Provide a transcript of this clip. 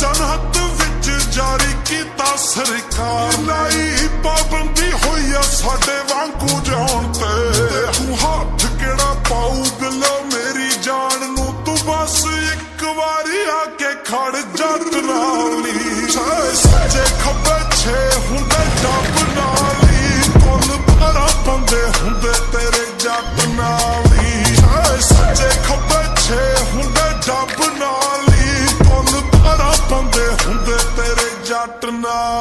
जनहत विच जारी कीता सरकार लाई पाबंदी होई आ साडे वांगू जान ते तू हाथ केड़ा पाऊ दिलो मेरी जान नू तू बस एक वारी आके खड़ जट नाली सच्चे खब्बे छे हुंदे डब नाली कुल 12 बंदे हुंदे तेरे जट नाली सच्चे खब्बे छे हुंदे डब नाली बंदे हुंदे तेरे जट नाल।